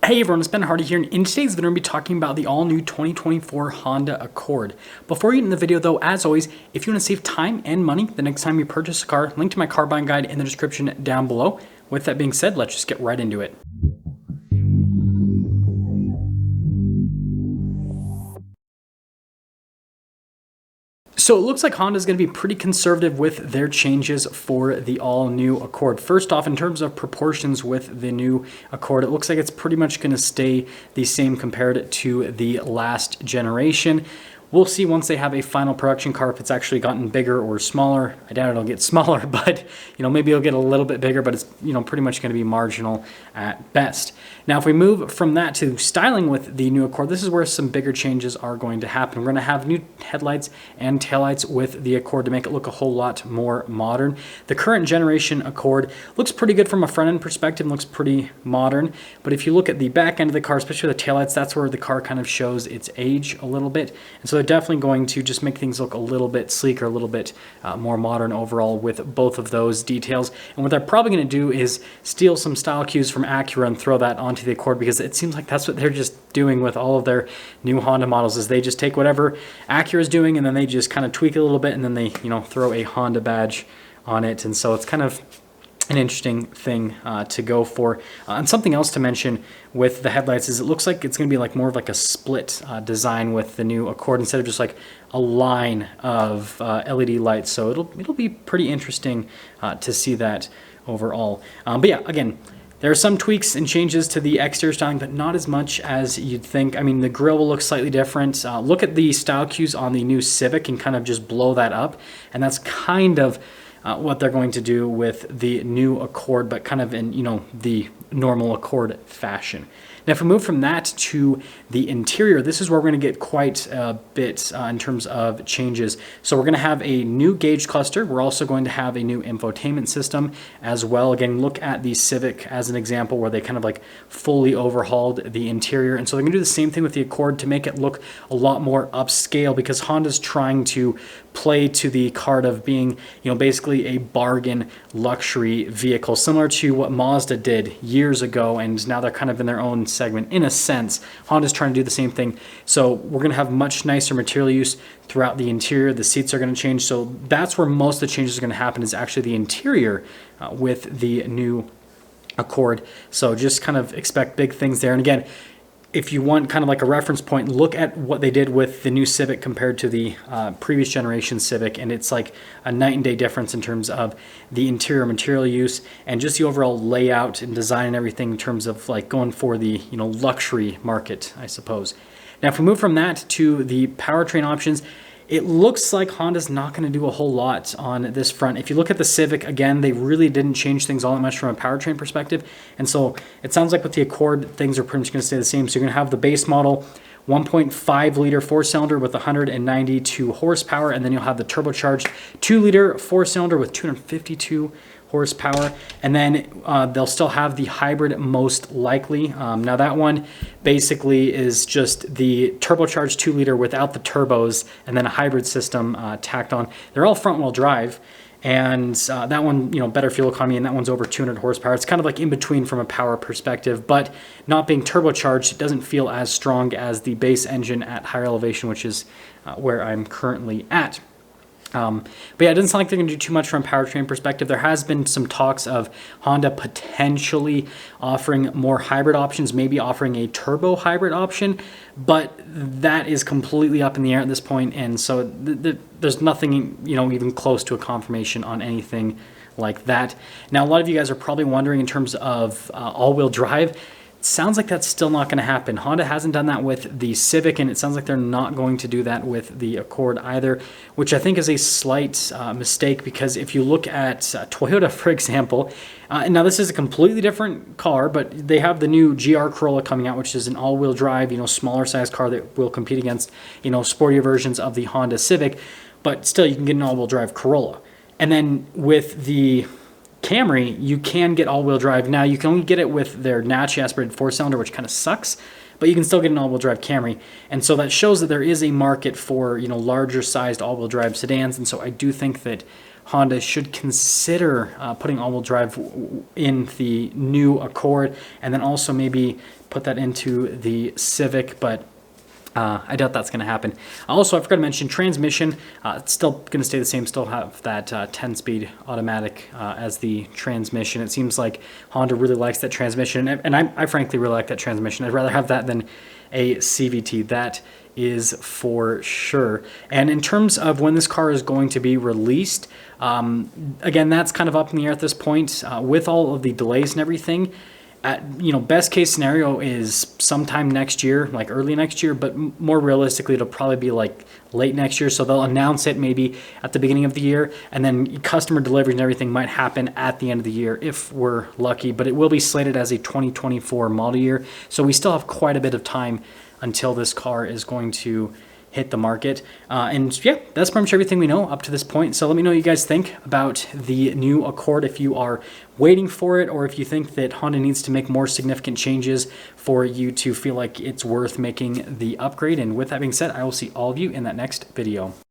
Hey everyone, it's Ben Hardy here, and in today's video, we're going to be talking about the all-new 2024 Honda Accord. Before you get into the video though, as always, if you want to save time and money the next time you purchase a car, link to my car buying guide in the description down below. With that being said, let's just get right into it. So it looks like Honda is going to be pretty conservative with their changes for the all-new Accord. First off, in terms of proportions with the new Accord, it looks like it's pretty much going to stay the same compared to the last generation. We'll see once they have a final production car if it's actually gotten bigger or smaller. I doubt it'll get smaller, but maybe it'll get a little bit bigger, but it's pretty much going to be marginal at best. Now, if we move from that to styling with the new Accord, this is where some bigger changes are going to happen. We're going to have new headlights and taillights with the Accord to make it look a whole lot more modern. The current generation Accord looks pretty good from a front end perspective, looks pretty modern, but if you look at the back end of the car, especially the taillights, that's where the car kind of shows its age a little bit. And so they're definitely going to just make things look a little bit sleeker, a little bit more modern overall with both of those details. And what they're probably going to do is steal some style cues from Acura and throw that onto the Accord, because it seems like that's what they're just doing with all of their new Honda models, is they just take whatever Acura is doing and then they just kind of tweak it a little bit and then they throw a Honda badge on it. And so it's kind of an interesting thing to go for. And something else to mention with the headlights is it looks like it's going to be like more of like a split design with the new Accord instead of just like a line of LED lights. So it'll be pretty interesting to see that overall. But yeah, again, there are some tweaks and changes to the exterior styling, but not as much as you'd think. I mean, the grille will look slightly different. Look at the style cues on the new Civic and kind of just blow that up. And that's kind of what they're going to do with the new Accord, but kind of in, the normal Accord fashion. Now, if we move from that to the interior, this is where we're going to get quite a bit in terms of changes. So we're going to have a new gauge cluster. We're also going to have a new infotainment system as well. Again, look at the Civic as an example where they kind of like fully overhauled the interior. And so they're going to do the same thing with the Accord to make it look a lot more upscale, because Honda's trying to play to the card of being, basically a bargain luxury vehicle, similar to what Mazda did years ago, and now they're kind of in their own segment in a sense. Honda's trying to do the same thing. So we're going to have much nicer material use throughout the interior. The seats are going to change. So that's where most of the changes are going to happen, is actually the interior with the new Accord. So just kind of expect big things there. And again, if you want kind of like a reference point, look at what they did with the new Civic compared to the previous generation Civic, and it's like a night and day difference in terms of the interior material use and just the overall layout and design and everything in terms of like going for the luxury market, I suppose. Now, if we move from that to the powertrain options, it looks like Honda's not going to do a whole lot on this front. If you look at the Civic, again, they really didn't change things all that much from a powertrain perspective. And so it sounds like with the Accord, things are pretty much going to stay the same. So you're going to have the base model 1.5 liter four-cylinder with 192 horsepower, and then you'll have the turbocharged 2 liter four-cylinder with 252 horsepower, and then they'll still have the hybrid most likely. Now that one basically is just the turbocharged 2 liter without the turbos, and then a hybrid system tacked on. They're all front-wheel drive, and that one, better fuel economy, and that one's over 200 horsepower. It's kind of like in between from a power perspective, but not being turbocharged, it doesn't feel as strong as the base engine at higher elevation, which is where I'm currently at. But yeah, it doesn't sound like they're going to do too much from a powertrain perspective. There has been some talks of Honda potentially offering more hybrid options, maybe offering a turbo hybrid option, but that is completely up in the air at this point, and so there's nothing even close to a confirmation on anything like that. Now, a lot of you guys are probably wondering in terms of all-wheel drive. Sounds like that's still not going to happen. Honda hasn't done that with the Civic, and it sounds like they're not going to do that with the Accord either, which I think is a slight mistake, because if you look at Toyota, for example, now this is a completely different car, but they have the new GR Corolla coming out, which is an all-wheel drive, smaller size car that will compete against, sportier versions of the Honda Civic, but still you can get an all-wheel drive Corolla. And then with the Camry, you can get all-wheel drive. Now, you can only get it with their naturally aspirated four-cylinder, which kind of sucks, but you can still get an all-wheel drive Camry. And so that shows that there is a market for, larger sized all-wheel drive sedans. And so I do think that Honda should consider putting all-wheel drive in the new Accord, and then also maybe put that into the Civic, but I doubt that's going to happen. Also, I forgot to mention transmission. It's still going to stay the same. Still have that 10-speed automatic as the transmission. It seems like Honda really likes that transmission, and I frankly really like that transmission. I'd rather have that than a CVT. That is for sure. And in terms of when this car is going to be released, again, that's kind of up in the air at this point. With all of the delays and everything, best case scenario is sometime next year, like early next year, but more realistically, it'll probably be like late next year. So they'll announce it maybe at the beginning of the year, and then customer deliveries and everything might happen at the end of the year if we're lucky, but it will be slated as a 2024 model year. So we still have quite a bit of time until this car is going to hit the market. And yeah, that's pretty much everything we know up to this point. So let me know what you guys think about the new Accord, if you are waiting for it, or if you think that Honda needs to make more significant changes for you to feel like it's worth making the upgrade. And with that being said, I will see all of you in that next video.